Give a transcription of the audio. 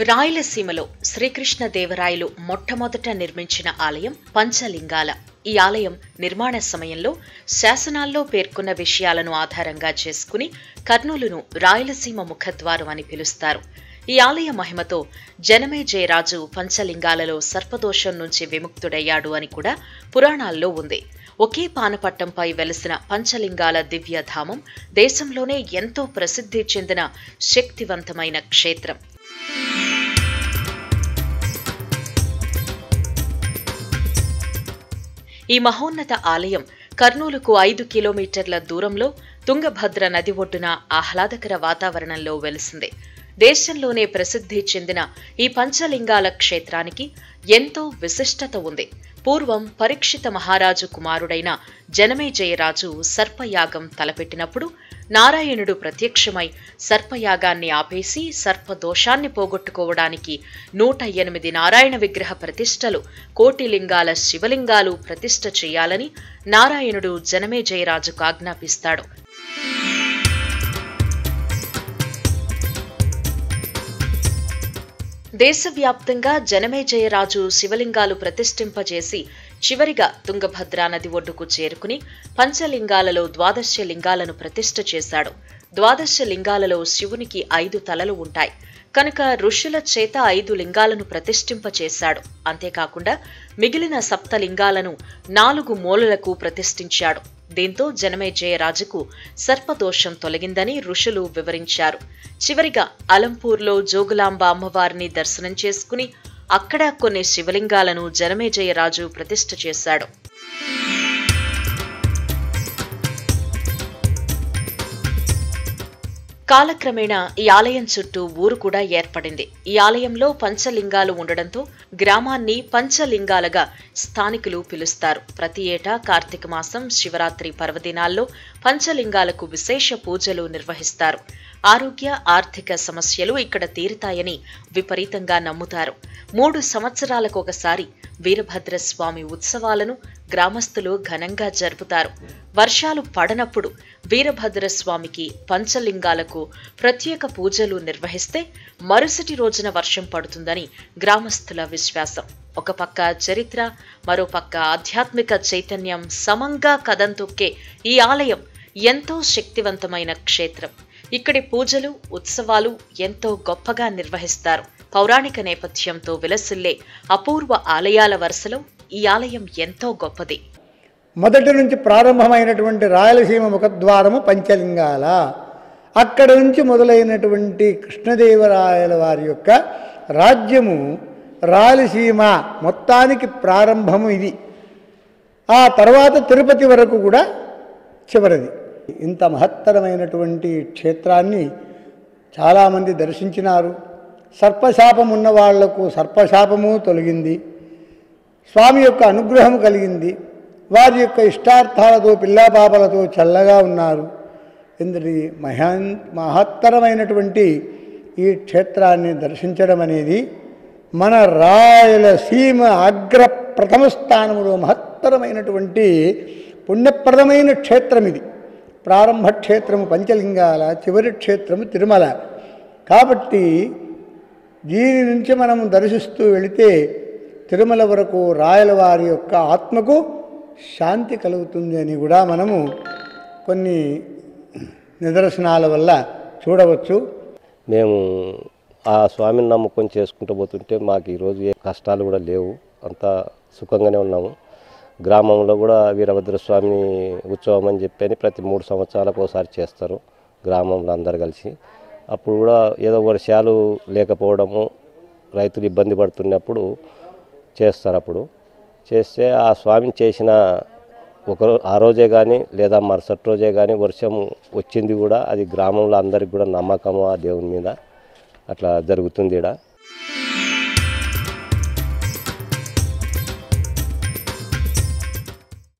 రాయలసీమలో శ్రీకృష్ణదేవరాయలు మొట్టమొదట నిర్మించిన ఆలయం పంచలింగాల. ఈ ఆలయం నిర్మాణ సమయంలో శాసనాల్లో పేర్కొన్న విషయాలను ఆధారంగా చేసుకుని కర్నూలును రాయలసీమ ముఖద్వారం అని పిలుస్తారు. ఈ ఆలయ మహిమతో జనమేజయరాజు పంచలింగాలలో సర్పదోషం నుంచి విముక్తుడయ్యాడు అని కూడా పురాణాల్లో ఉంది. ఒకే పానపట్టంపై వెలసిన పంచలింగాల దివ్యధామం దేశంలోనే ఎంతో ప్రసిద్ధి చెందిన శక్తివంతమైన క్షేత్రం. ఈ మహోన్నత ఆలయం కర్నూలుకు 5 కిలోమీటర్ల దూరంలో తుంగభద్ర నది ఒడ్డున ఆహ్లాదకర వాతావరణంలో వెలిసింది. దేశంలోనే ప్రసిద్ధి చెందిన ఈ పంచలింగాల క్షేత్రానికి ఎంతో విశిష్టత ఉంది. పూర్వం పరీక్షిత మహారాజు కుమారుడైన జనమేజయరాజు సర్పయాగం తలపెట్టినప్పుడు నారాయణుడు ప్రత్యక్షమై సర్పయాగాన్ని ఆపేసి సర్పదోషాన్ని పోగొట్టుకోవడానికి 108 నారాయణ విగ్రహ ప్రతిష్టలు, 1,000,000 లింగాల శివలింగాలు ప్రతిష్ఠ చేయాలని నారాయణుడు జనమేజయరాజుకు ఆజ్ఞాపిస్తాడు. దేశవ్యాప్తంగా జనమేజయరాజు శివలింగాలు ప్రతిష్ఠింపజేసి చివరిగా తుంగభద్రా నది ఒడ్డుకు చేరుకుని పంచలింగాలలో 12 లింగాలను ప్రతిష్ఠ చేశాడు. 12 లింగాలలో శివునికి 5 తలలు ఉంటాయి కనుక ఋషుల చేత 5 లింగాలను ప్రతిష్ఠింపచేశాడు. అంతేకాకుండా మిగిలిన 7 లింగాలను 4 మూలలకు ప్రతిష్ఠించాడు. దీంతో జనమేజయరాజుకు సర్పదోషం తొలగిందని ఋషులు వివరించారు. చివరిగా అలంపూర్లో జోగులాంబ అమ్మవారిని దర్శనం చేసుకుని అక్కడ కొన్ని శివలింగాలను జనమేజయరాజు ప్రతిష్ఠ చేశాడు. కాలక్రమేణా ఈ ఆలయం చుట్టూ ఊరు కూడా ఏర్పడింది. ఈ ఆలయంలో పంచలింగాలు ఉండడంతో గ్రామాన్ని పంచలింగాలుగా స్థానికులు పిలుస్తారు. ప్రతి ఏటా కార్తీక మాసం శివరాత్రి పర్వదినాల్లో పంచలింగాలకు విశేష పూజలు నిర్వహిస్తారు. ఆరోగ్య ఆర్థిక సమస్యలు ఇక్కడ తీరుతాయని విపరీతంగా నమ్ముతారు. 3 సంవత్సరాలకు ఒకసారి వీరభద్రస్వామి ఉత్సవాలను గ్రామస్తులు ఘనంగా జరుపుతారు. వర్షాలు పడనప్పుడు వీరభద్రస్వామికి పంచలింగాలకు ప్రత్యేక పూజలు నిర్వహిస్తే మరుసటి రోజున వర్షం పడుతుందని గ్రామస్తుల విశ్వాసం. ఒక పక్క చరిత్ర, మరో పక్క ఆధ్యాత్మిక చైతన్యం సమంగా కదం తొక్కే ఈ ఆలయం ఎంతో శక్తివంతమైన క్షేత్రం. ఇక్కడి పూజలు, ఉత్సవాలు ఎంతో గొప్పగా నిర్వహిస్తారు. పౌరాణిక నేపథ్యంతో విలసిల్లే అపూర్వ ఆలయాల వరుసలో ఈ ఆలయం ఎంతో గొప్పది. మొదటి నుంచి ప్రారంభమైనటువంటి రాయలసీమ ముఖద్వారము పంచలింగాల. అక్కడి నుంచి మొదలైనటువంటి కృష్ణదేవరాయల వారి యొక్క రాజ్యము రాయలసీమ మొత్తానికి ప్రారంభము ఇది. ఆ తర్వాత తిరుపతి వరకు కూడా చివరిది. ఇంత మహత్తరమైనటువంటి క్షేత్రాన్ని చాలామంది దర్శించినారు. సర్పశాపం ఉన్న వాళ్లకు సర్పశాపము తొలగింది. స్వామి యొక్క అనుగ్రహం కలిగింది. వారి యొక్క ఇష్టార్థాలతో పిల్లాపాపలతో చల్లగా ఉన్నారు. ఇంతటి మహత్తరమైనటువంటి ఈ క్షేత్రాన్ని దర్శించడం అనేది మన రాయలసీమ అగ్ర ప్రథమ స్థానంలో మహత్తరమైనటువంటి పుణ్యప్రదమైన క్షేత్రం ఇది. ప్రారంభ క్షేత్రము పంచలింగాల, చివరి క్షేత్రము తిరుమల. కాబట్టి దీని నుంచి మనము దర్శిస్తూ వెళితే తిరుమల వరకు రాయల వారి యొక్క ఆత్మకు శాంతి కలుగుతుంది అని కూడా మనము కొన్ని నిదర్శనాల వల్ల చూడవచ్చు. మేము ఆ స్వామిని నమ్ముకొని చేసుకుంటూ పోతుంటే మాకు ఈరోజు ఏ కష్టాలు కూడా లేవు, అంతా సుఖంగానే ఉన్నాము. గ్రామంలో కూడా వీరభద్రస్వామి ఉత్సవం అని చెప్పని ప్రతి 3 సంవత్సరాలకు ఒకసారి చేస్తారు గ్రామంలో అందరు కలిసి. అప్పుడు కూడా ఏదో వర్షాలు లేకపోవడము, రైతులు ఇబ్బంది పడుతున్నప్పుడు చేస్తారు. అప్పుడు చేస్తే ఆ స్వామిని చేసిన ఆ రోజే కానీ లేదా మరుసటి రోజే కానీ వర్షం వచ్చింది కూడా. అది గ్రామంలో అందరికి కూడా నమ్మకము ఆ దేవుని మీద. అట్లా జరుగుతుంది ఇక్కడ.